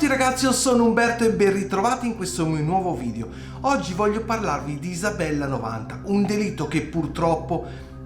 ragazzi, io sono Umberto e ben ritrovati in questo mio nuovo video. Oggi voglio parlarvi di Isabella 90, un delitto che purtroppo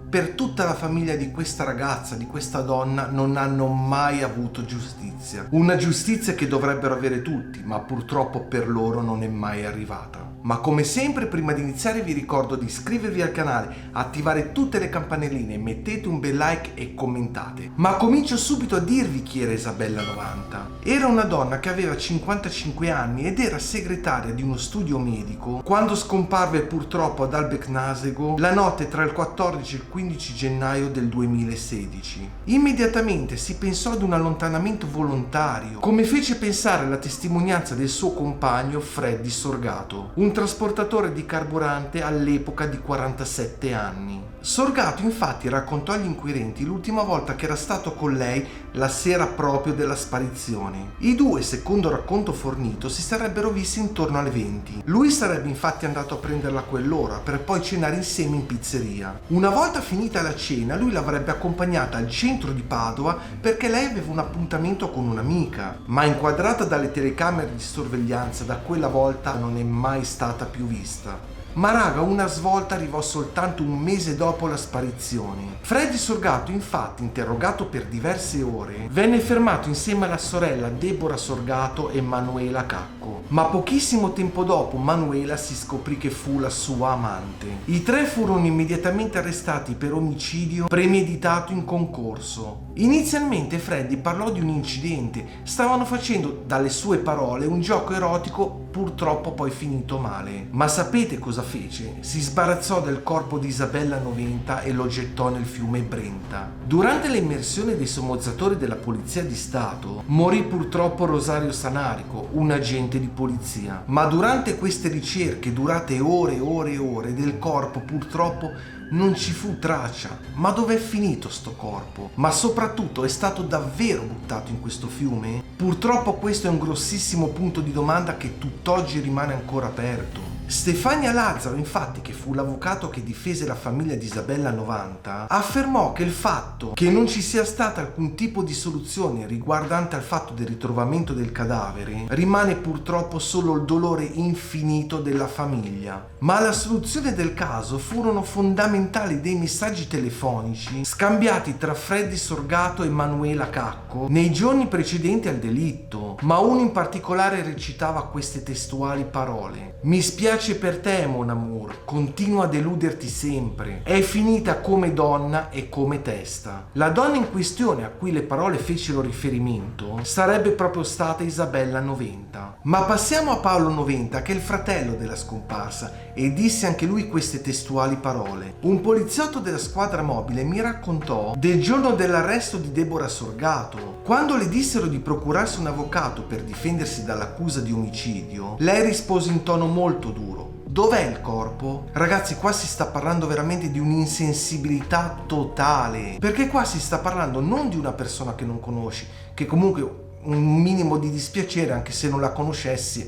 per tutta la famiglia di questa ragazza, di questa donna, non hanno mai avuto giustizia. Una giustizia che dovrebbero avere tutti, ma purtroppo per loro non è mai arrivata. Ma come sempre, prima di iniziare vi ricordo di iscrivervi al canale, attivare tutte le campanelline, mettete un bel like e commentate. Ma comincio subito a dirvi chi era Isabella 90. Era una donna che aveva 55 anni ed era segretaria di uno studio medico quando scomparve purtroppo ad Albek-Nasego la notte tra il 14 e il 15 gennaio del 2016. Immediatamente si pensò ad un allontanamento volontario, come fece pensare la testimonianza del suo compagno Freddy Sorgato, un trasportatore di carburante all'epoca di 47 anni. Sorgato infatti raccontò agli inquirenti l'ultima volta che era stato con lei la sera proprio della sparizione. I due, secondo il racconto fornito, si sarebbero visti intorno alle 20. Lui sarebbe infatti andato a prenderla a quell'ora per poi cenare insieme in pizzeria. Una volta finita la cena, lui l'avrebbe accompagnata al centro di Padova perché lei aveva un appuntamento con un'amica, ma inquadrata dalle telecamere di sorveglianza da quella volta non è mai stata più vista. Ma raga, una svolta arrivò soltanto un mese dopo la sparizione. Freddy Sorgato, infatti, interrogato per diverse ore, venne fermato insieme alla sorella Deborah Sorgato e Manuela Cacco. Ma pochissimo tempo dopo Manuela si scoprì che fu la sua amante. I tre furono immediatamente arrestati per omicidio premeditato in concorso. Inizialmente Freddy parlò di un incidente, stavano facendo, dalle sue parole, un gioco erotico purtroppo poi finito male. Ma sapete cosa fece? Si sbarazzò del corpo di Isabella 90 e lo gettò nel fiume Brenta. Durante l'immersione dei sommozzatori della Polizia di Stato morì purtroppo Rosario Sanarico, un agente di polizia. Ma durante queste ricerche durate ore e ore e ore del corpo purtroppo non ci fu traccia. Ma dov'è finito sto corpo? Ma soprattutto è stato davvero buttato in questo fiume? Purtroppo questo è un grossissimo punto di domanda che tutt'oggi rimane ancora aperto. Stefania Lazzaro, infatti, che fu l'avvocato che difese la famiglia di Isabella 90, affermò che il fatto che non ci sia stata alcun tipo di soluzione riguardante al fatto del ritrovamento del cadavere rimane purtroppo solo il dolore infinito della famiglia. Ma alla soluzione del caso furono fondamentali dei messaggi telefonici scambiati tra Freddy Sorgato e Manuela Cacco nei giorni precedenti al delitto, ma uno in particolare recitava queste testuali parole: "Mi spiace per te, mon amour, continua a deluderti sempre. È finita come donna e come testa". La donna in questione a cui le parole fecero riferimento sarebbe proprio stata Isabella 90. Ma passiamo a Paolo 90, che è il fratello della scomparsa, e disse anche lui queste testuali parole. Un poliziotto della squadra mobile mi raccontò del giorno dell'arresto di Deborah Sorgato. Quando le dissero di procurarsi un avvocato per difendersi dall'accusa di omicidio, lei rispose in tono molto duro: "Dov'è il corpo?". Ragazzi, qua si sta parlando veramente di un'insensibilità totale, perché qua si sta parlando non di una persona che non conosci, che comunque un minimo di dispiacere, anche se non la conoscessi,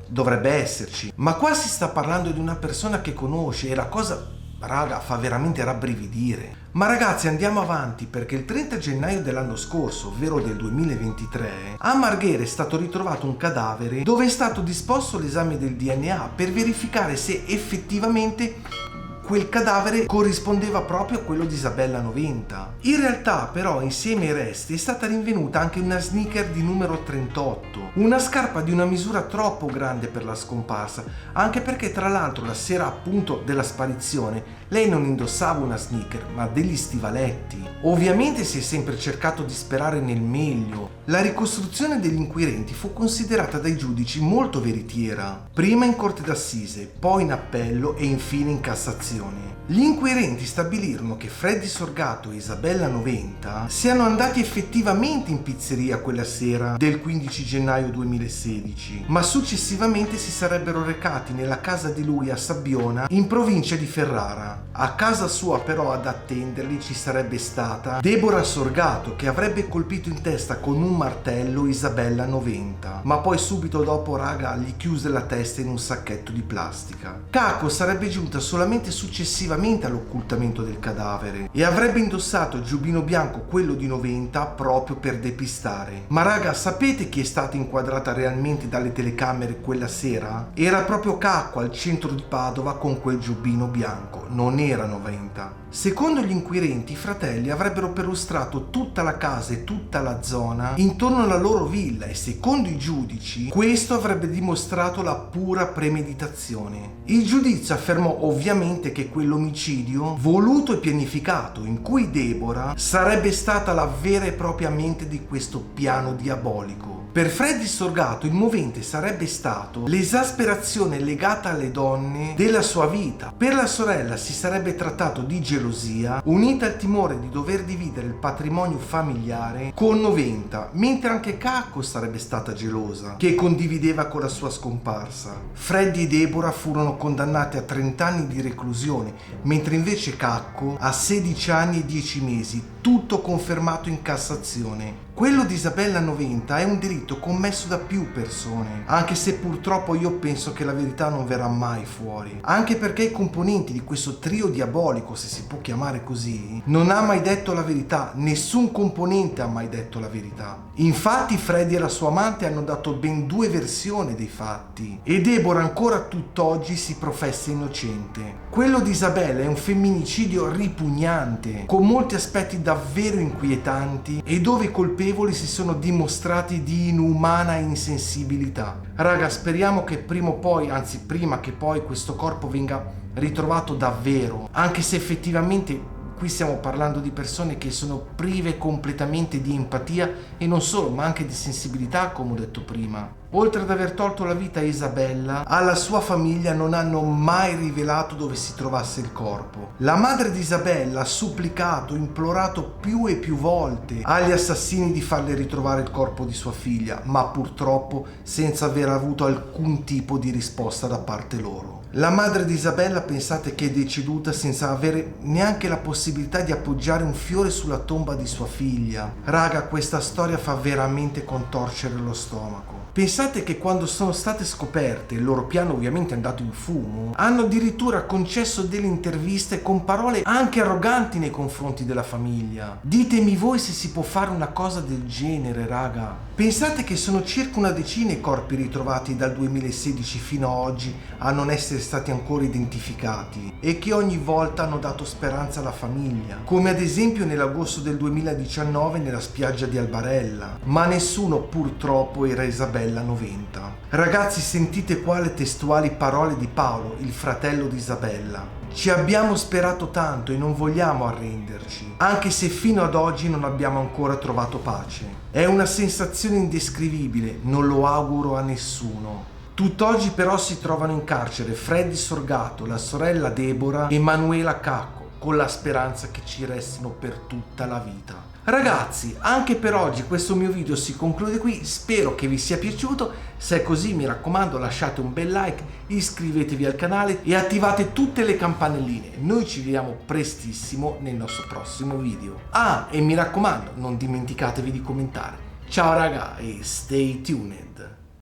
dovrebbe esserci, ma qua si sta parlando di una persona che conosce e la cosa, raga, fa veramente rabbrividire. Ma ragazzi, andiamo avanti, perché il 30 gennaio dell'anno scorso, ovvero del 2023, a Marghera è stato ritrovato un cadavere dove è stato disposto l'esame del DNA per verificare se effettivamente quel cadavere corrispondeva proprio a quello di Isabella 90. In realtà però insieme ai resti è stata rinvenuta anche una sneaker di numero 38, una scarpa di una misura troppo grande per la scomparsa, anche perché tra l'altro la sera appunto della sparizione lei non indossava una sneaker ma degli stivaletti. Ovviamente si è sempre cercato di sperare nel meglio. La ricostruzione degli inquirenti fu considerata dai giudici molto veritiera, prima in corte d'assise, poi in appello e infine in Cassazione. Gli inquirenti stabilirono che Freddy Sorgato e Isabella 90 siano andati effettivamente in pizzeria quella sera del 15 gennaio 2016, ma successivamente si sarebbero recati nella casa di lui a Sabbiona, in provincia di Ferrara. A casa sua però ad attenderli ci sarebbe stata Deborah Sorgato, che avrebbe colpito in testa con un martello Isabella 90, ma poi subito dopo, raga, gli chiuse la testa in un sacchetto di plastica. Cacco sarebbe giunta solamente successivamente successivamente all'occultamento del cadavere e avrebbe indossato il giubbino bianco, quello di Noventa, proprio per depistare. Ma raga, sapete chi è stata inquadrata realmente dalle telecamere quella sera? Era proprio Cacco al centro di Padova con quel giubbino bianco, non era Noventa. Secondo gli inquirenti, i fratelli avrebbero perlustrato tutta la casa e tutta la zona intorno alla loro villa e secondo i giudici questo avrebbe dimostrato la pura premeditazione. Il giudizio affermò ovviamente che quell'omicidio voluto e pianificato in cui Deborah sarebbe stata la vera e propria mente di questo piano diabolico. Per Freddy Sorgato il movente sarebbe stato l'esasperazione legata alle donne della sua vita. Per la sorella si sarebbe trattato di gelosia unita al timore di dover dividere il patrimonio familiare con Noventa, mentre anche Cacco sarebbe stata gelosa, che condivideva con la sua scomparsa. Freddy e Deborah furono condannati a 30 anni di reclusione, mentre invece Cacco a 16 anni e 10 mesi, tutto confermato in Cassazione. Quello di Isabella Noventa è un delitto commesso da più persone, anche se purtroppo io penso che la verità non verrà mai fuori, anche perché i componenti di questo trio diabolico, se si può chiamare così, non ha mai detto la verità, nessun componente ha mai detto la verità. Infatti Freddy e la sua amante hanno dato ben 2 versioni dei fatti e Deborah ancora tutt'oggi si professa innocente. Quello di Isabella è un femminicidio ripugnante, con molti aspetti davvero inquietanti e dove i colpevoli si sono dimostrati di inumana insensibilità. Raga, speriamo che prima o poi, anzi prima che poi, questo corpo venga ritrovato davvero, anche se effettivamente qui stiamo parlando di persone che sono prive completamente di empatia e non solo, ma anche di sensibilità, come ho detto prima. Oltre ad aver tolto la vita a Isabella, alla sua famiglia non hanno mai rivelato dove si trovasse il corpo. La madre di Isabella ha supplicato, implorato più e più volte agli assassini di farle ritrovare il corpo di sua figlia, ma purtroppo senza aver avuto alcun tipo di risposta da parte loro. La madre di Isabella, pensate che è deceduta senza avere neanche la possibilità di appoggiare un fiore sulla tomba di sua figlia. Raga, questa storia fa veramente contorcere lo stomaco. Pensate che quando sono state scoperte, il loro piano ovviamente è andato in fumo, hanno addirittura concesso delle interviste con parole anche arroganti nei confronti della famiglia. Ditemi voi se si può fare una cosa del genere, raga. Pensate che sono circa una decina i corpi ritrovati dal 2016 fino ad oggi a non essere stati ancora identificati e che ogni volta hanno dato speranza alla famiglia, come ad esempio nell'agosto del 2019 nella spiaggia di Albarella, ma nessuno purtroppo era Isabella Noventa. Ragazzi, sentite qua le testuali parole di Paolo, il fratello di Isabella. Ci abbiamo sperato tanto e non vogliamo arrenderci, anche se fino ad oggi non abbiamo ancora trovato pace. È una sensazione indescrivibile, non lo auguro a nessuno. Tutt'oggi però si trovano in carcere Freddy Sorgato, la sorella Deborah e Manuela Cacco, con la speranza che ci restino per tutta la vita. Ragazzi, anche per oggi questo mio video si conclude qui, spero che vi sia piaciuto. Se è così, mi raccomando, lasciate un bel like, iscrivetevi al canale e attivate tutte le campanelline. Noi ci vediamo prestissimo nel nostro prossimo video. Ah, e mi raccomando, non dimenticatevi di commentare. Ciao raga e stay tuned!